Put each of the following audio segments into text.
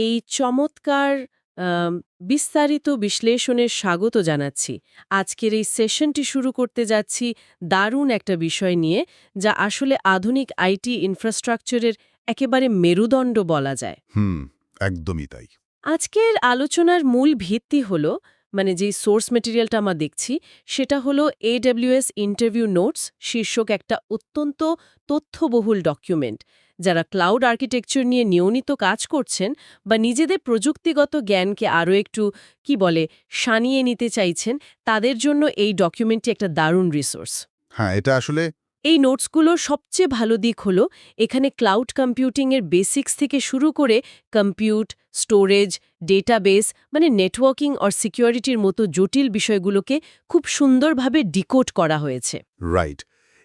এই চমৎকার আম বিস্তারিত বিশ্লেষণের স্বাগত জানাচ্ছি। আজকের এই সেশনটি শুরু করতে যাচ্ছি দারুণ একটা বিষয় নিয়ে, যা আসলে আধুনিক আইটি ইনফ্রাস্ট্রাকচারের একেবারে মেরুদণ্ড বলা যায়। হুম, একদমই তাই। আজকের আলোচনার মূল ভিত্তি হলো, মানে যেই সোর্স ম্যাটেরিয়ালটা আমরা দেখছি, সেটা হলো AWS ইন্টারভিউ নোটস শীর্ষক একটা অত্যন্ত তথ্যবহুল ডকুমেন্ট। যারা ক্লাউড আর্কিটেকচার নিয়ে নিয়মিত কাজ করছেন বা নিজেদের প্রযুক্তিগত জ্ঞানকে আরও একটু সানিয়ে নিতে চাইছেন, তাদের জন্য এই ডকুমেন্টটি একটা দারুণ রিসোর্স। হ্যাঁ, এটা আসলে এই নোটসগুলোর সবচেয়ে ভালো দিক হলো এখানে ক্লাউড কম্পিউটিংয়ের বেসিক্স থেকে শুরু করে কম্পিউট, স্টোরেজ, ডেটাবেস, মানে নেটওয়ার্কিং আর সিকিউরিটির মতো জটিল বিষয়গুলোকে খুব সুন্দরভাবে ডিকোড করা হয়েছে। রাইট।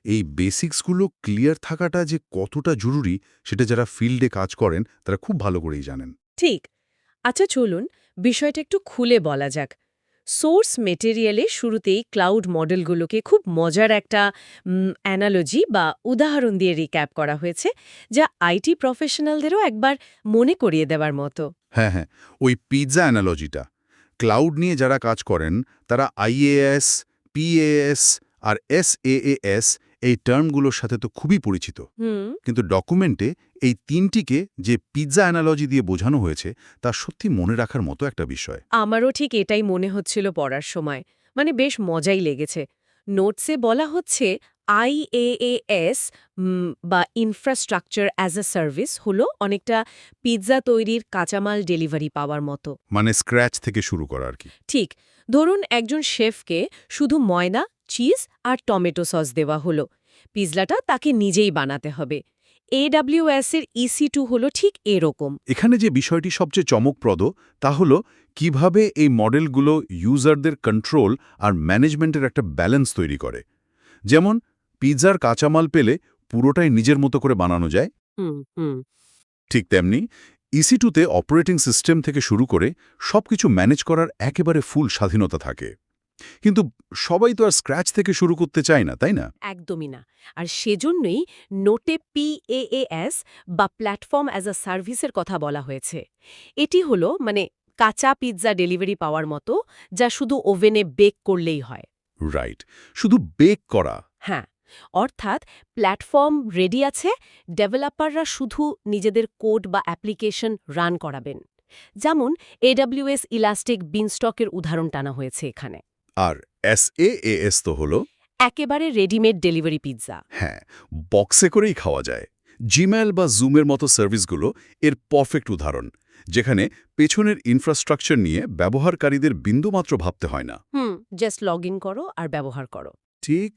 এই বেসিক্সগুলো ক্লিয়ার থাকাটা যে কতটা জরুরি, সেটা যারা ফিল্ডে কাজ করেন তারা খুব ভালো করেই জানেন। ঠিক। আচ্ছা, চলুন বিষয়টা একটু খুলে বলা যাক। সোর্স মেটেরিয়ালে শুরুতেই ক্লাউড মডেলগুলোকে খুব মজার একটা অ্যানালজি বা উদাহরণ দিয়ে রিক্যাপ করা হয়েছে, যা আইটি প্রফেশনালদেরও একবার মনে করিয়ে দেওয়ার মতো। হ্যাঁ, হ্যাঁ, ওই পিৎজা অ্যানালজিটা। ক্লাউড নিয়ে যারা কাজ করেন তারা আইএএস, পিএএস আর এসএএএস এই টার্মগুলোর সাথে তো খুবই পরিচিত। হুম। কিন্তু ডকুমেন্টে এই তিনটিকে যে পিৎজা অ্যানালজি দিয়ে বোঝানো হয়েছে তা সত্যি মনে রাখার মতো একটা বিষয়। আমারও ঠিক এটাই মনে হচ্ছিল পড়ার সময়, মানে বেশ মজাই লেগেছে। নোটসে বলা হচ্ছে IaaS বা ইনফ্রাস্ট্রাকচার অ্যাজ আ সার্ভিস হলো অনেকটা পিৎজা তৈরির কাঁচামাল ডেলিভারি পাওয়ার মতো। মানে স্ক্র্যাচ থেকে শুরু করা আর কি। ঠিক, ধরুন একজন শেফকে শুধু ময়দা, চিজ আর টমেটো সস দেওয়া হলো, পিৎজাটা তাকে নিজেই বানাতে হবে। AWS এর EC2 হলো ঠিক এরকম। এখানে যে বিষয়টি সবচেয়ে চমকপ্রদ তা হলো কিভাবে এই মডেলগুলো ইউজারদের কন্ট্রোল আর ম্যানেজমেন্টের একটা ব্যালেন্স তৈরি করে। যেমন পিৎজার কাঁচামাল পেলে পুরোটাই নিজের মতো করে বানানো যায়, হুম হুম ঠিক তেমনি EC2-তে অপারেটিং সিস্টেম থেকে শুরু করে সবকিছু ম্যানেজ করার একেবারে ফুল স্বাধীনতা থাকে। কিন্তু সবাই তো আর স্ক্র্যাচ থেকে শুরু করতে চায় না, তাই না? একদমই না। আর সেজন্যই নোটে PaaS বা প্ল্যাটফর্ম অ্যাজ আ সার্ভিসের কথা বলা হয়েছে। এটি হলো কাঁচা পিৎজা ডেলিভারি পাওয়ার মতো, যা শুধু ওভেনে বেক করলেই হয়। রাইট। শুধু বেক করা। হ্যাঁ, অর্থাৎ প্ল্যাটফর্ম রেডি আছে, ডেভেলপাররা শুধু নিজেদের কোড বা অ্যাপ্লিকেশন রান করাবেন। যেমন AWS ইলাস্টিক বিনস্টকের উদাহরণ টানা হয়েছে এখানে। আর SaaS তো হলো, একেবারে রেডিমেড ডেলিভারি পিৎজা। হ্যাঁ, বক্সে করেই খাওয়া যায়। জিমেল বা জুমের মতো সার্ভিসগুলো এর পারফেক্ট উদাহরণ, যেখানে পেছনের ইনফ্রাস্ট্রাকচার নিয়ে ব্যবহারকারীদের বিন্দুমাত্র ভাবতে হয় না। জাস্ট লগ ইন করো আর ব্যবহার করো। ঠিক।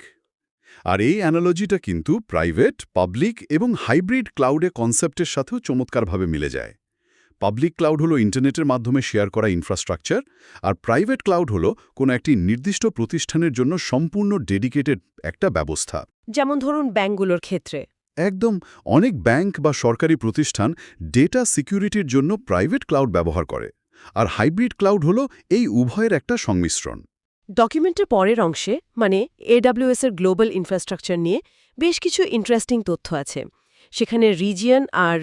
আর এই অ্যানালজিটা কিন্তু প্রাইভেট, পাবলিক এবং হাইব্রিড ক্লাউডে কনসেপ্টের সাথেও চমৎকারভাবে মিলে যায়। পাবলিক ক্লাউড হলো ইন্টারনেটের মাধ্যমে শেয়ার করা ইনফ্রাস্ট্রাকচার, আর প্রাইভেট ক্লাউড হলো কোনো একটি নির্দিষ্ট প্রতিষ্ঠানের জন্য সম্পূর্ণ ডেডিকেটেড একটা ব্যবস্থা। যেমন ধরুন ব্যাঙ্কগুলোর ক্ষেত্রে। একদম, অনেক ব্যাংক বা সরকারি প্রতিষ্ঠান ডেটা সিকিউরিটির জন্য প্রাইভেট ক্লাউড ব্যবহার করে, আর হাইব্রিড ক্লাউড হলো এই উভয়ের একটা সংমিশ্রণ। ডকুমেন্টের পরের অংশে AWS এর গ্লোবাল ইনফ্রাস্ট্রাকচার নিয়ে বেশ কিছু ইন্টারেস্টিং তথ্য আছে। সেখানে রিজিয়ন আর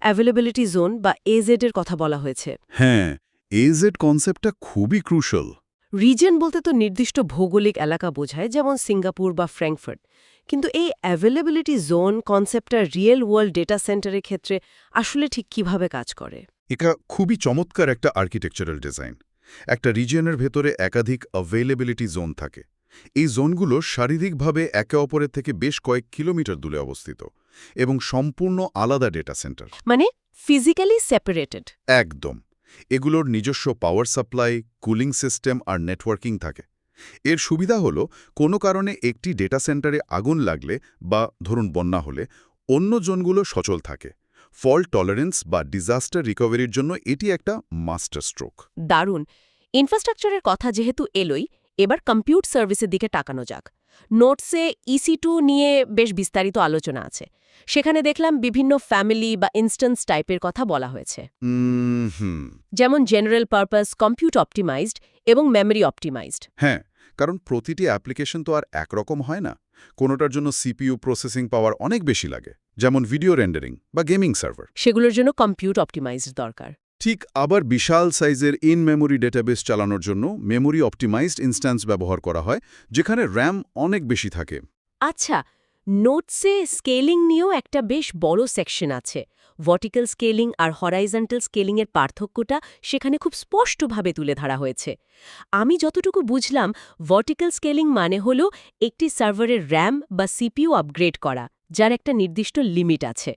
অ্যাভেলেবিলিটি জোন বা AZ এর কথা বলা হয়েছে। হ্যাঁ, এজেড কনসেপ্টটা খুবই ক্রুশাল। রিজিয়ন বলতে তো নির্দিষ্ট ভৌগোলিক এলাকা বোঝায়, যেমন সিঙ্গাপুর বা ফ্র্যাঙ্কফার্ট। কিন্তু এই অ্যাভেলেবিলিটি জোন কনসেপ্টটা রিয়েল ওয়ার্ল্ড ডেটা সেন্টারের ক্ষেত্রে আসলে ঠিক কিভাবে কাজ করে? এটা খুবই চমৎকার একটা আর্কিটেকচারাল ডিজাইন। একটা রিজিয়নের ভেতরে একাধিক অ্যাভেলেবিলিটি জোন থাকে। এই জোনগুলো শারীরিকভাবে একে অপরের থেকে বেশ কয়েক কিলোমিটার দূরে অবস্থিত এবং সম্পূর্ণ আলাদা ডেটা সেন্টার। মানে ফিজিক্যালি সেপারেটেড। একদম। এগুলোর নিজস্ব পাওয়ার সাপ্লাই, কুলিং সিস্টেম আর নেটওয়ার্কিং থাকে। এর সুবিধা হলো কোনো কারণে একটি ডেটা সেন্টারে আগুন লাগলে বা ধরুন বন্যা হলে অন্য জোনগুলো সচল থাকে। ফল্ট টলারেন্স বা ডিজাস্টার রিকভারির জন্য এটি একটা মাস্টার স্ট্রোক। দারুণ। ইনফ্রাস্ট্রাকচারের কথা যেহেতু এলোই, এবার কম্পিউট সার্ভিসের দিকে তাকানো যাক। নোটসে EC2 নিয়ে বেশ বিস্তারিত আলোচনা আছে। সেখানে দেখলাম বিভিন্ন ফ্যামিলি বা ইনস্ট্যান্স টাইপের কথা বলা হয়েছে। হুম। যেমন জেনারেল পারপাস কম্পিউট অপটিমাইজড এবং মেমরি অপটিমাইজড। হ্যাঁ, কারণ প্রতিটি অ্যাপ্লিকেশন তো আর একরকম হয় না। কোনোটার জন্য সিপিইউ প্রসেসিং পাওয়ার অনেক বেশি লাগে, যেমন ভিডিও রেন্ডারিং বা গেমিং সার্ভার। সেগুলোর জন্য কম্পিউট অপটিমাইজড দরকার। ঠিক আবার বিশাল সাইজের ইন মেমোরি ডেটাবেস চালানোর জন্য মেমোরি অপটিমাইজড ইনস্ট্যান্স ব্যবহার করা হয়, যেখানে র্যাম অনেক বেশি থাকে। আচ্ছা, নোটসে স্কেলিং নিয়েও একটা বেশ বড় সেকশন আছে। ভার্টিক্যাল স্কেলিং আর হরাইজন্টাল স্কেলিংয়ের পার্থক্যটা সেখানে খুব স্পষ্টভাবে তুলে ধরা হয়েছে। আমি যতটুকু বুঝলাম, ভার্টিক্যাল স্কেলিং মানে হলো একটি সার্ভারের র্যাম বা সিপিইউ আপগ্রেড করা, যার একটা নির্দিষ্ট লিমিট আছে।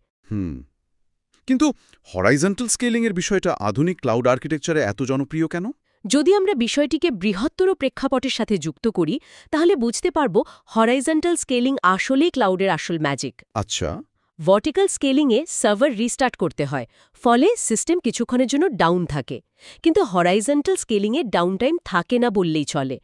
কিন্তু হরাইজন্টাল স্কেলিংয়ের বিষয়টা আধুনিক ক্লাউড আর্কিটেকচারে এত জনপ্রিয় কেন? যদি আমরা বিষয়টিকে বৃহত্তর প্রেক্ষাপটের সাথে যুক্ত করি, তাহলে বুঝতে পারব হরাইজন্টাল স্কেলিং আসলেই ক্লাউডের আসল ম্যাজিক। আচ্ছা। ভার্টিক্যাল স্কেলিংয়ে সার্ভার রিস্টার্ট করতে হয়, ফলে সিস্টেম কিছুক্ষণের জন্য ডাউন থাকে। কিন্তু হরাইজন্টাল স্কেলিংয়ে ডাউন টাইম থাকে না বললেই চলে,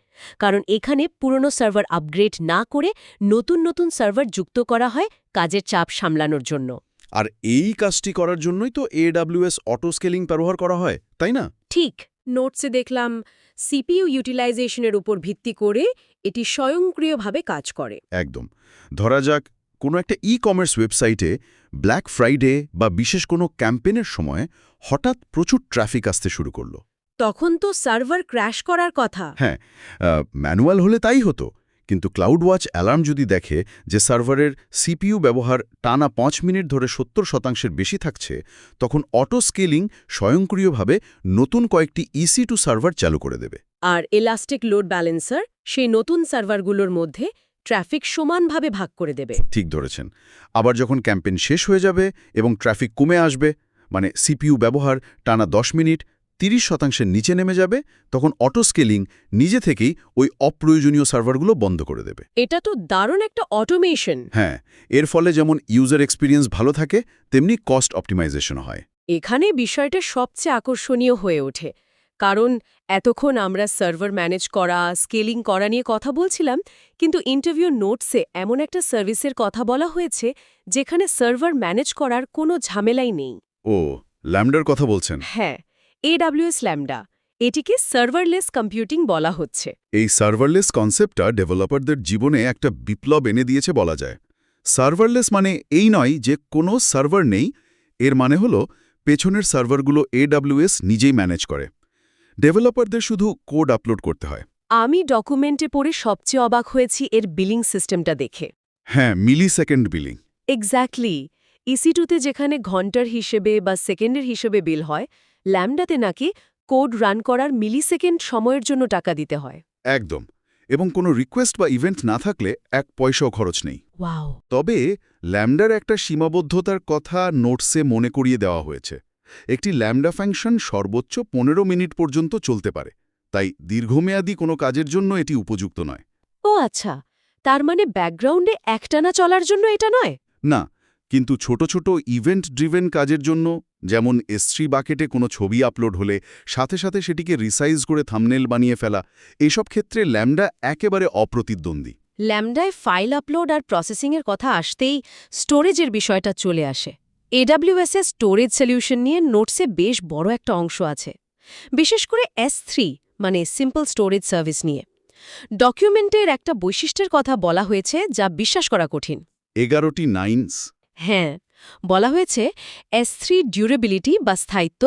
কারণ এখানে পুরনো সার্ভার আপগ্রেড না করে নতুন নতুন সার্ভার যুক্ত করা হয় কাজের চাপ সামলানোর জন্য। আর এই কাজটি করার জন্যই তো AWS অটো স্কেলিং ব্যবহার করা হয়, তাই না? ঠিক, নোটসে দেখলাম সিপিইউ ইউটিলাইজেশনের উপর ভিত্তি করে এটি স্বয়ংক্রিয়ভাবে কাজ করে। একদম। ধরা যাক কোনো একটা কমার্স ওয়েবসাইটে ব্ল্যাক ফ্রাইডে বা বিশেষ কোনো ক্যাম্পেনের সময় হঠাৎ প্রচুর ট্রাফিক আসতে শুরু করলো। তখন তো সার্ভার ক্র্যাশ করার কথা। হ্যাঁ, ম্যানুয়াল হলে তাই হতো। কিন্তু ক্লাউড ওয়াচ অ্যালার্ম যদি দেখে যে সার্ভারের সিপিইউ ব্যবহার টানা 5 মিনিট ধরে 70% বেশি থাকছে, তখন অটো স্কেলিং স্বয়ংক্রিয়ভাবে নতুন কয়েকটি EC2 সার্ভার চালু করে দেবে। আর এলাস্টিক লোড ব্যালেন্সার সেই নতুন সার্ভারগুলোর মধ্যে ট্রাফিক সমানভাবে ভাগ করে দেবে। ঠিক ধরেছেন। আবার যখন ক্যাম্পেইন শেষ হয়ে যাবে এবং ট্রাফিক কমে আসবে, মানে সিপিইউ ব্যবহার টানা 10 মিনিট 30% নিচে নেমে যাবে, তখন অটো স্কেলিং নিজে থেকেই ওই অপ্রয়োজনীয় সার্ভারগুলো বন্ধ করে দেবে। এটা তো দারুণ একটা অটোমেশন। হ্যাঁ, এর ফলে যেমন ইউজার এক্সপিরিয়েন্স ভালো থাকে, তেমনি কস্ট অপটিমাইজেশন হয়। এখানে বিষয়টা সবচেয়ে আকর্ষণীয় হয়ে ওঠে, কারণ এতক্ষণ আমরা সার্ভার ম্যানেজ করা, স্কেলিং করা নিয়ে কথা বলছিলাম, কিন্তু ইন্টারভিউ নোটসে এমন একটা সার্ভিসের কথা বলা হয়েছে যেখানে সার্ভার ম্যানেজ করার কোনো ঝামেলাই নেই। ও, ল্যামডার কথা বলছেন? হ্যাঁ, AWS ল্যামডা। এটিকে সার্ভারলেস কম্পিউটিং বলা হচ্ছে। এই সার্ভারলেস কনসেপ্টটা ডেভেলপারদের জীবনে একটা বিপ্লব এনে দিয়েছে বলা যায়। সার্ভারলেস মানে এই নয় যে কোনো সার্ভার নেই, এর মানে হলো পেছনের সার্ভারগুলো AWS নিজেই ম্যানেজ করে। ডেভেলপারদের শুধু কোড আপলোড করতে হয়। আমি ডকুমেন্টে পড়ে সবচেয়ে অবাক হয়েছি এর বিলিং সিস্টেমটা দেখে। হ্যাঁ, মিলিসেকেন্ড বিলিং। এক্স্যাক্টলি। EC2তে যেখানে ঘন্টার হিসেবে বা সেকেন্ডের হিসেবে বিল হয়, ল্যামডাতে নাকি কোড রান করার মিলিসেকেন্ড সময়ের জন্য টাকা দিতে হয়। একদম। এবং কোনো রিকোয়েস্ট বা ইভেন্ট না থাকলে 1 পয়সাও খরচ নেই। ওয়াও! তবে ল্যামডার একটা সীমাবদ্ধতার কথা নোটসে মনে করিয়ে দেওয়া হয়েছে। একটি ল্যামডা ফাংশন সর্বোচ্চ 15 মিনিট পর্যন্ত চলতে পারে, তাই দীর্ঘমেয়াদী কোনো কাজের জন্য এটি উপযুক্ত নয়। ও আচ্ছা, তার মানে ব্যাকগ্রাউন্ডে একটানা চলার জন্য এটা নয়? না, কিন্তু ছোট ছোট ইভেন্ট ড্রিভেন কাজের জন্য, যেমন S3 বাকেটে কোনো ছবি আপলোড হলে সাথে সাথে সেটিকে রিসাইজ করে থাম্বনেল বানিয়ে ফেলা, এসব ক্ষেত্রে ল্যামডা একেবারে অপ্রতিদ্বন্দ্বী। ল্যামডায় ফাইল আপলোড আর প্রসেসিংয়ের কথা আসতেই স্টোরেজের বিষয়টা চলে আসে। AWS এর স্টোরেজ সলিউশন নিয়ে নোটসে বেশ বড় একটা অংশ আছে, বিশেষ করে S3 মানে সিম্পল স্টোরেজ সার্ভিস নিয়ে। ডকুমেন্টের একটা বৈশিষ্ট্যের কথা বলা হয়েছে যা বিশ্বাস করা কঠিন। 11টি নাইনস। হ্যাঁ, বলা হয়েছে S3 ডিউরেবিলিটি বা স্থায়িত্ব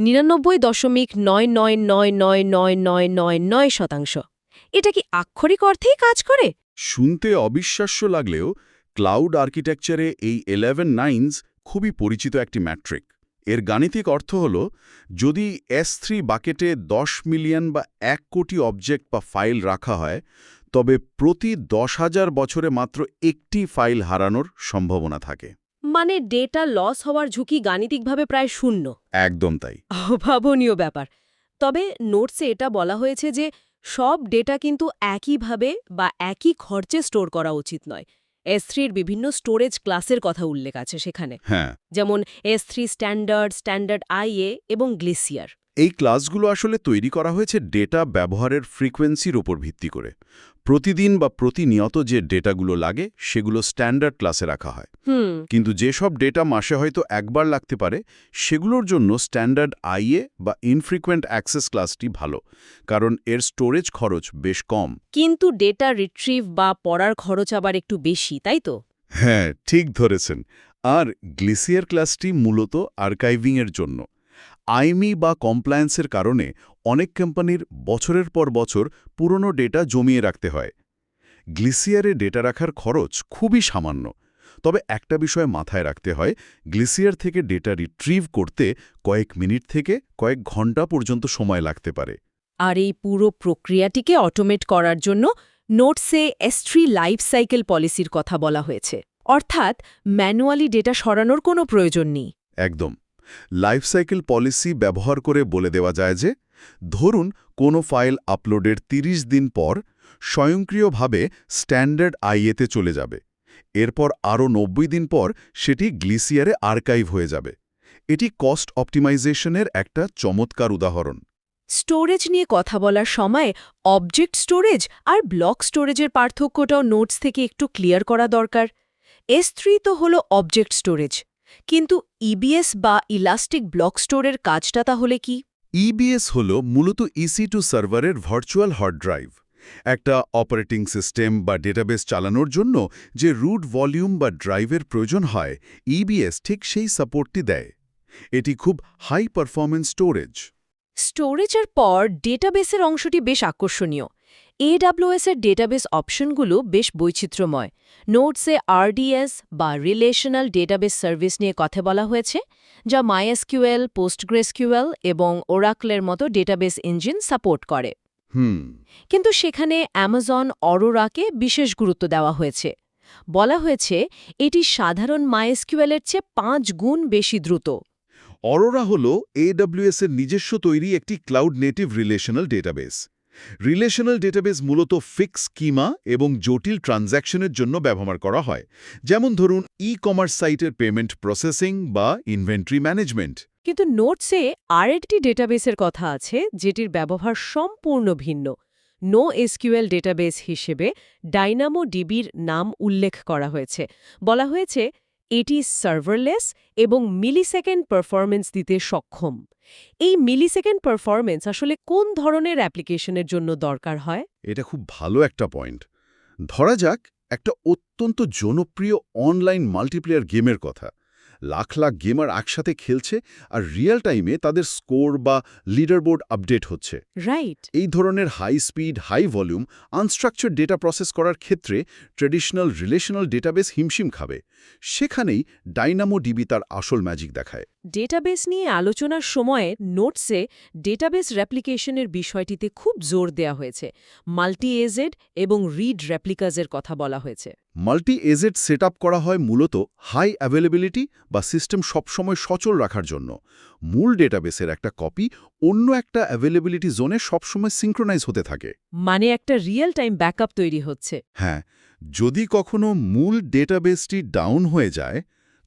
99.99999999%। এটা কি আক্ষরিক অর্থেই কাজ করে? শুনতে অবিশ্বাস্য লাগলেও ক্লাউড আর্কিটেকচারে এই 11 নাইনস খুবই পরিচিত একটি ম্যাট্রিক। এর গাণিতিক অর্থ হল, যদি S3 বাকেটে 10 মিলিয়ন বা 1 কোটি অবজেক্ট বা ফাইল রাখা হয়, তবে প্রতি 10,000 বছরে মাত্র একটি ফাইল হারানোর সম্ভাবনা থাকে। মানে ডেটা লস হওয়ার ঝুঁকি গাণিতিকভাবে প্রায় শূন্য। একদম তাই। অভাবনীয় ব্যাপার। তবে নোটসে এটা বলা হয়েছে যে সব ডেটা কিন্তু একইভাবে বা একই খরচে স্টোর করা উচিত নয়। S3-র বিভিন্ন স্টোরেজ ক্লাসের কথা উল্লেখ আছে সেখানে, হ্যাঁ, যেমন S3 স্ট্যান্ডার্ড, স্ট্যান্ডার্ড IA এবং গ্লেসিয়ার। এই ক্লাসগুলো আসলে তৈরি করা হয়েছে ডেটা ব্যবহারের ফ্রিকোয়েন্সির উপর ভিত্তি করে। প্রতিদিন বা প্রতিনিয়ত যে ডেটাগুলো লাগে সেগুলো স্ট্যান্ডার্ড ক্লাসে রাখা হয়। কিন্তু যেসব ডেটা মাসে হয়তো একবার লাগতে পারে সেগুলোর জন্য স্ট্যান্ডার্ড আইএ বা ইনফ্রিকুয়েন্ট অ্যাক্সেস ক্লাসটি ভালো, কারণ এর স্টোরেজ খরচ বেশ কম। কিন্তু ডেটা রিট্রিভ বা পড়ার খরচ আবার একটু বেশি, তাই তো? হ্যাঁ, ঠিক ধরেছেন। আর গ্লিসিয়ার ক্লাসটি মূলত আর্কাইভিংয়ের জন্য। আইমি বা কমপ্লায়েন্সের কারণে অনেক কোম্পানির বছরের পর বছর পুরনো ডেটা জমিয়ে রাখতে হয়। গ্লিসিয়ারে ডেটা রাখার খরচ খুবই সামান্য। তবে একটা বিষয় মাথায় রাখতে হয়, গ্লিসিয়ার থেকে ডেটা রিট্রিভ করতে কয়েক মিনিট থেকে কয়েক ঘন্টা পর্যন্ত সময় লাগতে পারে। আর এই পুরো প্রক্রিয়াটিকে অটোমেট করার জন্য নোটসে S3 লাইফ সাইকেল পলিসির কথা বলা হয়েছে। অর্থাৎ ম্যানুয়ালি ডেটা সরানোর কোনো প্রয়োজন নেই। একদম। লাইফ সাইকেল পলিসি ব্যবহার করে বলে দেওয়া যায় যে, ধরুন কোনো ফাইল আপলোডের ৩০ দিন পর স্বয়ংক্রিয়ভাবে স্ট্যান্ডার্ড আইএতে চলে যাবে। এরপর আরও ৯০ দিন পর সেটি গ্লিসিয়ারে আর্কাইভ হয়ে যাবে। এটি কস্ট অপটিমাইজেশনের একটা চমৎকার উদাহরণ। স্টোরেজ নিয়ে কথা বলার সময় অবজেক্ট স্টোরেজ আর ব্লক স্টোরেজের পার্থক্যটাও নোটস থেকে একটু ক্লিয়ার করা দরকার। S3 তো হলো অবজেক্ট স্টোরেজ, কিন্তু EBS বা ইলাস্টিক ব্লক স্টোরের কাজটা তাহলে কি? ইবিএস হল মূলত EC2 সার্ভারের ভার্চুয়াল হার্ড ড্রাইভ। একটা অপারেটিং সিস্টেম বা ডেটাবেস চালানোর জন্য যে রুট ভলিউম বা ড্রাইভের প্রয়োজন হয়, ইবিএস ঠিক সেই সাপোর্টটি দেয়। এটি খুব হাই পারফরম্যান্স স্টোরেজ। স্টোরেজের পর ডেটাবেসের অংশটি বেশ আকর্ষণীয়। AWS এর ডেটাবেস অপশনগুলো বেশ বৈচিত্র্যময়। নোটসে RDS বা রিলেশনাল ডেটাবেস সার্ভিস নিয়ে কথা বলা হয়েছে, যা MySQL, PostgreSQL এবং ওরাকলের মতো ডেটাবেস ইঞ্জিন সাপোর্ট করে। কিন্তু সেখানে অ্যামাজন অরোরাকে বিশেষ গুরুত্ব দেওয়া হয়েছে। বলা হয়েছে এটি সাধারণ MySQL এর চেয়ে ৫ গুণ বেশি দ্রুত। অরোরা হল AWS এর নিজস্ব তৈরি একটি cloud native relational database. Relational database মূলত ফিক্স স্কিমা এবং জটিল ট্রানজ্যাকশনের জন্য ব্যবহার করা হয়, যেমন ধরুন ই-কমার্স সাইটের পেমেন্ট প্রসেসিং বা ইনভেন্টরি ম্যানেজমেন্ট। কিন্তু নোটসে আরেকটি ডেটাবেসের কথা আছে যেটির ব্যবহার সম্পূর্ণ ভিন্ন। NoSQL ডেটাবেস হিসেবে ডাইনামোডিবির নাম উল্লেখ করা হয়েছে। বলা হয়েছে এটি সার্ভারলেস এবং মিলিসেকেন্ড পারফরম্যান্স দিতে সক্ষম। এই মিলিসেকেন্ড পারফরম্যান্স আসলে কোন ধরনের অ্যাপ্লিকেশনের জন্য দরকার হয়? এটা খুব ভালো একটা পয়েন্ট। ধরা যাক একটা অত্যন্ত জনপ্রিয় অনলাইন মাল্টিপ্লেয়ার গেমের কথা। লাখ লাখ গেমার একসাথে খেলছে আর রিয়েল টাইমে তাদের স্কোর বা লিডারবোর্ড আপডেট হচ্ছে। রাইট। এই ধরনের high speed, high volume, unstructured data process করার ক্ষেত্রে ট্র্যাডিশনাল রিলেশনাল ডেটাবেস হিমশিম খাবে। সেখানেই ডাইনামোডিবি তার আসল ম্যাজিক দেখায়। ডেটাবেস নিয়ে আলোচনার সময়ে নোটসে ডেটাবেস রেপ্লিকেশনের বিষয়টিতে খুব জোর দেওয়া হয়েছে। মাল্টি এজেড এবং রিড রেপ্লিকাজের কথা বলা হয়েছে। মাল্টি এজেড সেট করা হয় মূলত হাই অ্যাভেলেবিলিটি বা সিস্টেম সবসময় সচল রাখার জন্য। মূল ডেটাবেসের একটা কপি অন্য একটা অ্যাভেলেবিলিটি জোনে সবসময় সিঙ্ক্রোনাইজ হতে থাকে। মানে একটা রিয়েল টাইম ব্যাকআপ তৈরি হচ্ছে। হ্যাঁ, যদি কখনো মূল ডেটাবেসটি ডাউন হয়ে যায়,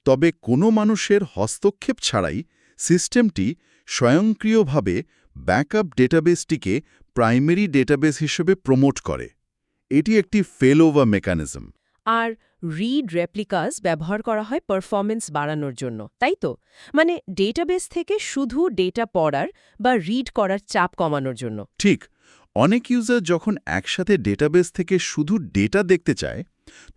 তবে কোনো মানুষের হস্তক্ষেপ ছাড়াই সিস্টেমটি স্বয়ংক্রিয়ভাবে ব্যাকআপ ডেটাবেসটিকে প্রাইমারি ডেটাবেস হিসেবে প্রমোট করে। এটি একটি ফেলওভার মেকানিজম। আর রিড রেপ্লিকাস ব্যবহার করা হয় পারফরম্যান্স বাড়ানোর জন্য, তাই তো? মানে ডেটাবেস থেকে শুধু ডেটা পড়ার বা রিড করার চাপ কমানোর জন্য। ঠিক, অনেক ইউজার যখন একসাথে ডেটাবেস থেকে শুধু ডেটা দেখতে চায়,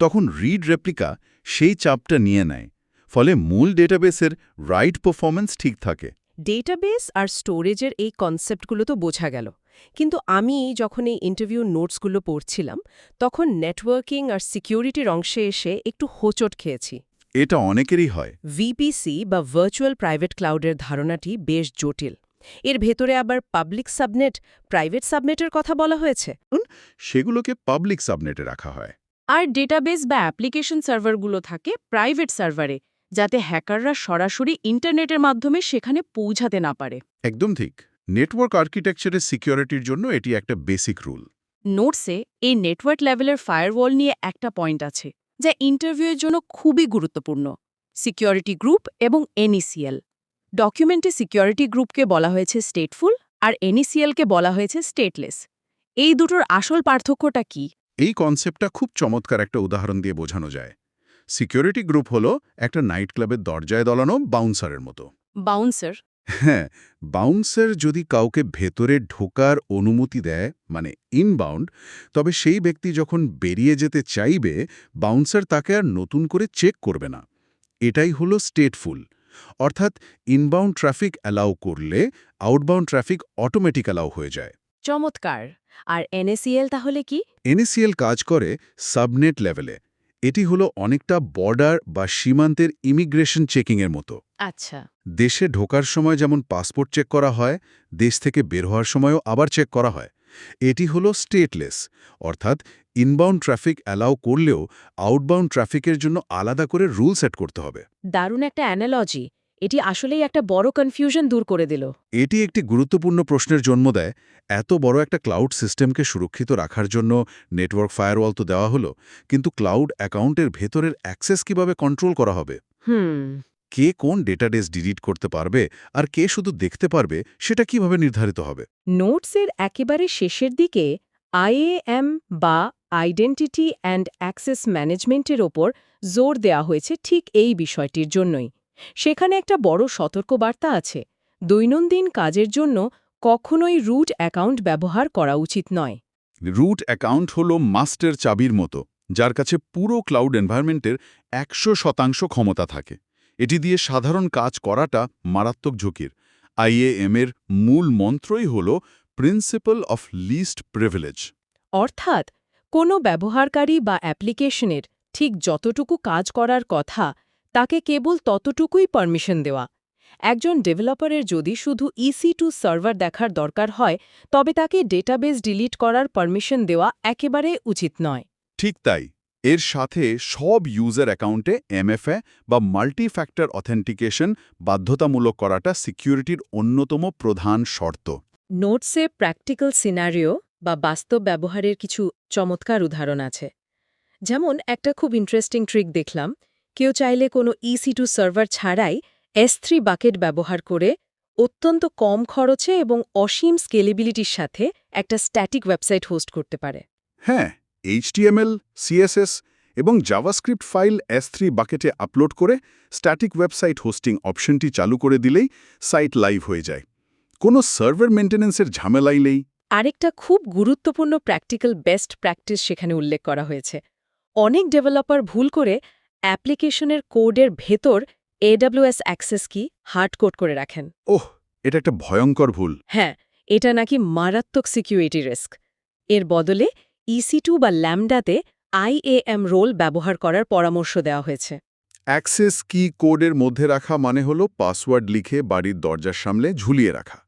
তখন রিড রেপ্লিকা সেই চাপটা নিয়ে নেয়। ফলে মূল ডেটাবেসের রাইট পারফরম্যান্স ঠিক থাকে। ডেটাবেস আর স্টোরেজের এই কনসেপ্টগুলো তো বোঝা গেল, কিন্তু আমি যখন এই ইন্টারভিউ নোটসগুলো পড়ছিলাম তখন নেটওয়ার্কিং আর সিকিউরিটির অংশে এসে একটু হোঁচট খেয়েছি। এটা অনেকেরই হয়। ভিপিসি বা ভার্চুয়াল প্রাইভেট ক্লাউডের ধারণাটি বেশ জটিল। এর ভেতরে আবার পাবলিক সাবনেট, প্রাইভেট সাবনেটের কথা বলা হয়েছে। সেগুলোকে পাবলিক সাবনেটে রাখা হয়। আর ডেটাবেস বা অ্যাপ্লিকেশন সার্ভারগুলো থাকে প্রাইভেট সার্ভারে, যাতে হ্যাকাররা সরাসরি ইন্টারনেটের মাধ্যমে সেখানে পৌঁছাতে না পারে। একদম ঠিক। নেটওয়ার্ক আর্কিটেকচারের সিকিউরিটির জন্য এটি একটা বেসিক রুল। নোটসে এই নেটওয়ার্ক লেভেলের ফায়ারওয়াল নিয়ে একটা পয়েন্ট আছে যা ইন্টারভিউয়ের জন্য খুবই গুরুত্বপূর্ণ: সিকিউরিটি গ্রুপ এবং NECL। ডকুমেন্টে সিকিউরিটি গ্রুপকে বলা হয়েছে স্টেটফুল আর এনইসিএলকে বলা হয়েছে স্টেটলেস। এই দুটোর আসল পার্থক্যটা কি? এই কনসেপ্টটা খুব চমৎকার একটা উদাহরণ দিয়ে বোঝানো যায়। সিকিউরিটি গ্রুপ হলো একটা নাইট ক্লাবের দরজায় দলানো বাউন্সারের মতো। বাউন্সার? হ্যাঁ, বাউন্সার যদি কাউকে ভেতরে ঢোকার অনুমতি দেয়, মানে ইনবাউন্ড, তবে সেই ব্যক্তি যখন বেরিয়ে যেতে চাইবে, বাউন্সার তাকে আর নতুন করে চেক করবে না। এটাই হলো স্টেটফুল। অর্থাৎ ইনবাউন্ড ট্রাফিক অ্যালাউ করলে আউটবাউন্ড ট্রাফিক অটোমেটিক অ্যালাউ হয়ে যায়। চমৎকার। আর এনএসিএল তাহলে কি? এনএসিএল কাজ করে সাবনেট লেভেলে। এটি হলো অনেকটা বর্ডার বা সীমান্তের ইমিগ্রেশন চেকিংয়ের মতো। আচ্ছা। দেশে ঢোকার সময় যেমন পাসপোর্ট চেক করা হয়, দেশ থেকে বের হওয়ার সময়ও আবার চেক করা হয়। এটি হলো স্টেটলেস, অর্থাৎ ইনবাউন্ড ট্রাফিক অ্যালাউ করলেও আউটবাউন্ড ট্রাফিকের জন্য আলাদা করে রুল সেট করতে হবে। দারুণ একটা অ্যানালজি। এটি আসলেই একটা বড় কনফিউশন দূর করে দিল। এটি একটি গুরুত্বপূর্ণ প্রশ্নের জন্ম দেয়। এত বড় একটা ক্লাউড সিস্টেমকে সুরক্ষিত রাখার জন্য নেটওয়ার্ক ফায়ারওয়াল তো দেওয়া হলো, কিন্তু ক্লাউড অ্যাকাউন্টের ভেতরের অ্যাক্সেস কিভাবে কন্ট্রোল করা হবে? কে কোন ডেটাবেস ডিলিট করতে পারবে আর কে শুধু দেখতে পারবে, সেটা কিভাবে নির্ধারিত হবে? নোটসের একেবারে শেষের দিকে আইএএম বা আইডেন্টিটি অ্যান্ড অ্যাক্সেস ম্যানেজমেন্টের ওপর জোর দেওয়া হয়েছে ঠিক এই বিষয়টির জন্যই। সেখানে একটা বড় সতর্কবার্তা আছে। দৈনন্দিন কাজের জন্য কখনোই রুট অ্যাকাউন্ট ব্যবহার করা উচিত নয়। রুট অ্যাকাউন্ট হলো মাস্টার চাবির মতো, যার কাছে পুরো ক্লাউড এনভায়রনমেন্টের 100% ক্ষমতা থাকে। এটি দিয়ে সাধারণ কাজ করাটা মারাত্মক ঝুঁকির। আইএএম এর মূল মন্ত্রই হল প্রিন্সিপাল অফ লিস্ট প্রিভিলেজ। অর্থাৎ কোনো ব্যবহারকারী বা অ্যাপ্লিকেশনের ঠিক যতটুকু কাজ করার কথা তাকে কেবল ততটুকুই পারমিশন দেওয়া। একজন ডেভেলপারের যদি শুধু EC2 সার্ভার দেখার দরকার হয়, তবে তাকে ডেটাবেস ডিলিট করার পারমিশন দেওয়া একেবারে উচিত নয়। ঠিক তাই, এর সাথে সব ইউজার অ্যাকাউন্টে MFA বা মাল্টি ফ্যাক্টর অথেন্টিকেশন বাধ্যতামূলক করাটা সিকিউরিটির অন্যতম প্রধান শর্ত। নোটসে প্র্যাকটিক্যাল সিনারিও বা বাস্তব ব্যবহারের কিছু চমৎকার উদাহরণ আছে। যেমন একটা খুব ইন্টারেস্টিং ট্রিক দেখলাম। কেউ চাইলে কোনো EC2 সার্ভার ছাড়াই S3 বাকেট ব্যবহার করে অত্যন্ত কম খরচে এবং অসীম স্কেলেবিলিটির সাথে একটা স্ট্যাটিক ওয়েবসাইট হোস্ট করতে পারে। হ্যাঁ, HTML, CSS এবং জাভাস্ক্রিপ্ট ফাইল S3 বাকেটে আপলোড করে স্ট্যাটিক ওয়েবসাইট হোস্টিং অপশনটি চালু করে দিলেই সাইট লাইভ হয়ে যায়। কোনো সার্ভার মেইনটেন্যান্সের ঝামেলাই নেই। আরেকটা খুব গুরুত্বপূর্ণ প্র্যাকটিক্যাল বেস্ট প্র্যাকটিস সেখানে উল্লেখ করা হয়েছে। অনেক ডেভেলপার ভুল করে অ্যাপ্লিকেশনের কোডের ভেতর AWS অ্যাক্সেস কি হার্ড কোড করে রাখেন। ওহ, এটা একটা ভয়ঙ্কর ভুল। হ্যাঁ, এটা নাকি মারাত্মক সিকিউরিটি রিস্ক। এর বদলে EC2 বা ল্যামডাতে IAM রোল ব্যবহার করার পরামর্শ দেওয়া হয়েছে। অ্যাক্সেস কি কোডের মধ্যে রাখা মানে হলো পাসওয়ার্ড লিখে বাড়ির দরজার সামনে ঝুলিয়ে রাখা।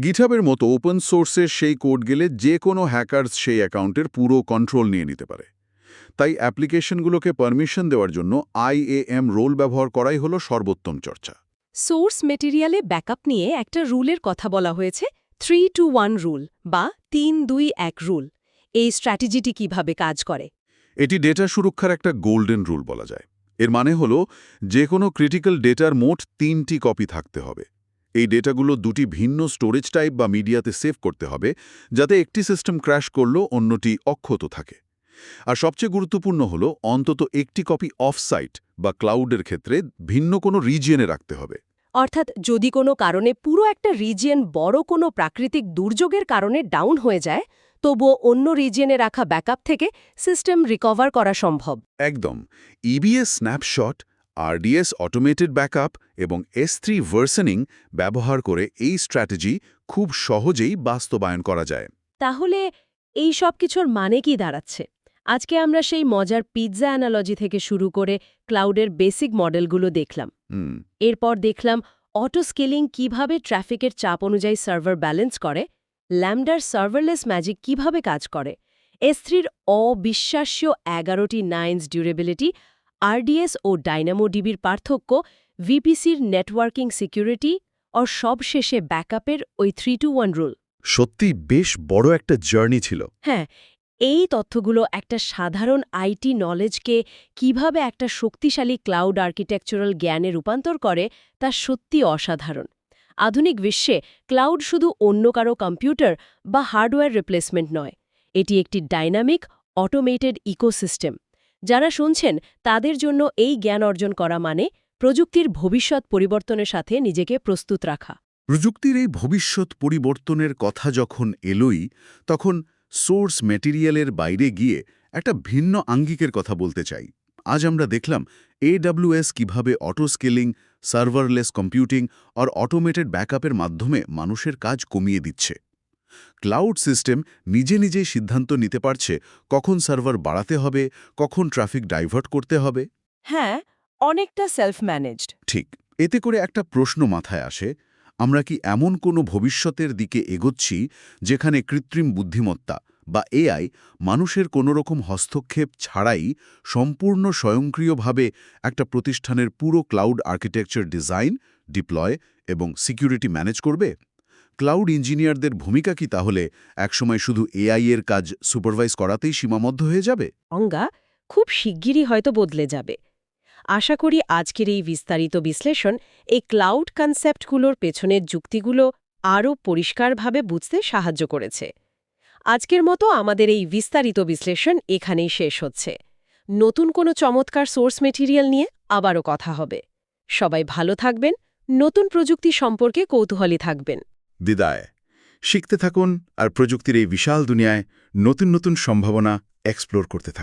গিটহাবের মতো ওপেন সোর্সের সেই কোড গেলে যে কোনো হ্যাকারস সেই অ্যাকাউন্টের পুরো কন্ট্রোল নিয়ে নিতে পারে। তাই অ্যাপ্লিকেশনগুলোকে পারমিশন দেওয়ার জন্য IAM রোল ব্যবহার করাই হলো সর্বোত্তম চর্চা। সোর্স মেটেরিয়ালে ব্যাকআপ নিয়ে একটা রুলের কথা বলা হয়েছে, 3-2-1 রুল বা 3-2-1 রুল। এই স্ট্র্যাটেজিটি কিভাবে কাজ করে? এটি ডেটা সুরক্ষার একটা গোল্ডেন রুল বলা যায়। এর মানে হলো যে কোনো ক্রিটিক্যাল ডেটার মোট 3টি কপি থাকতে হবে। এই ডেটাগুলো দুটি ভিন্ন স্টোরেজ টাইপ বা মিডিয়াতে সেভ করতে হবে, যাতে একটি সিস্টেম ক্র্যাশ করলেও অন্যটি অক্ষত থাকে। আর সবচেয়ে গুরুত্বপূর্ণ হলো অন্তত একটি কপি অফসাইট বা ক্লাউডের ক্ষেত্রে ভিন্ন কোনো রিজিয়নে রাখতে হবে। অর্থাৎ যদি কোনো কারণে পুরো একটা রিজিয়ন বড় কোনো প্রাকৃতিক দুর্যোগের কারণে ডাউন হয়ে যায়, তবুও অন্য রিজিয়নে রাখা ব্যাকআপ থেকে সিস্টেম রিকভার করা সম্ভব। একদম। EBS snapshot, RDS automated backup এবং S3 ভার্সনিং ব্যবহার করে এই স্ট্র্যাটেজি খুব সহজেই বাস্তবায়ন করা যায়। তাহলে এই সব কিছুর মানে কি দাঁড়াচ্ছে? আজকে আমরা সেই মজার পিৎজা অ্যানালজি থেকে শুরু করে ক্লাউডের বেসিক মডেলগুলো দেখলাম। এরপর দেখলাম অটো স্কেলিং কিভাবে ট্রাফিকের চাপ অনুযায়ী সার্ভার ব্যালেন্স করে, ল্যামডার সার্ভারলেস ম্যাজিক কিভাবে কাজ করে, S3-র অবিশ্বাস্য 11টি নাইন্স ডিউরেবিলিটি, RDS ও ডাইনামোডিবির পার্থক্য, VPCর নেটওয়ার্কিং সিকিউরিটি আর সবশেষে ব্যাকআপের ওই 3-2-1 রুল। সত্যি বেশ বড় একটা জার্নি ছিল। হ্যাঁ, এই তথ্যগুলো একটা সাধারণ আইটি নলেজকে কিভাবে একটা শক্তিশালী ক্লাউড আর্কিটেকচারাল জ্ঞানে রূপান্তর করে তা সত্যি অসাধারণ। আধুনিক বিশ্বে ক্লাউড শুধু অন্য কারো কম্পিউটার বা হার্ডওয়্যার রিপ্লেসমেন্ট নয়, এটি একটি ডাইনামিক, অটোমেটেড ইকোসিস্টেম। যারা শুনছেন তাদের জন্য এই জ্ঞান অর্জন করা মানে প্রযুক্তির ভবিষ্যৎ পরিবর্তনের সাথে নিজেকে প্রস্তুত রাখা। প্রযুক্তির এই ভবিষ্যৎ পরিবর্তনের কথা যখন এলোই, তখন সোর্স ম্যাটেরিয়ালের বাইরে গিয়ে একটা ভিন্ন আঙ্গিকের কথা বলতে চাই। আজ আমরা দেখলাম AWS কিভাবে অটো স্কেলিং, সার্ভারলেস কম্পিউটিং আর অটোমেটেড ব্যাকআপের মাধ্যমে মানুষের কাজ কমিয়ে দিচ্ছে। ক্লাউড সিস্টেম নিজে নিজেই সিদ্ধান্ত নিতে পারছে কখন সার্ভার বাড়াতে হবে, কখন ট্রাফিক ডাইভার্ট করতে হবে। হ্যাঁ, অনেকটা সেলফ ম্যানেজড। ঠিক, এতে করে একটা প্রশ্ন মাথায় আসে, আমরা কি এমন কোনো ভবিষ্যতের দিকে এগোচ্ছি যেখানে কৃত্রিম বুদ্ধিমত্তা বা AI মানুষের কোনোরকম হস্তক্ষেপ ছাড়াই সম্পূর্ণ স্বয়ংক্রিয়ভাবে একটা প্রতিষ্ঠানের পুরো ক্লাউড আর্কিটেকচার ডিজাইন, ডিপ্লয় এবং সিকিউরিটি ম্যানেজ করবে? ক্লাউড ইঞ্জিনিয়ারদের ভূমিকা কি তাহলে একসময় শুধু AI এর কাজ সুপারভাইজ করাতেই সীমাবদ্ধ হয়ে যাবে? অঙ্গা খুব শিগগিরই হয়তো বদলে যাবে। আশা করি আজকের এই বিস্তারিত বিশ্লেষণ এই ক্লাউড কনসেপ্টগুলোর পেছনের যুক্তিগুলো আরও পরিষ্কারভাবে বুঝতে সাহায্য করেছে। আজকের মতো আমাদের এই বিস্তারিত বিশ্লেষণ এখানেই শেষ হচ্ছে। নতুন কোনো চমৎকার সোর্স মেটেরিয়াল নিয়ে আবারও কথা হবে। সবাই ভালো থাকবেন, নতুন প্রযুক্তি সম্পর্কে কৌতূহলী থাকবেন। বিদায়। শিখতে থাকুন আর প্রযুক্তির এই বিশাল দুনিয়ায় নতুন নতুন সম্ভাবনা এক্সপ্লোর করতে থাকুন।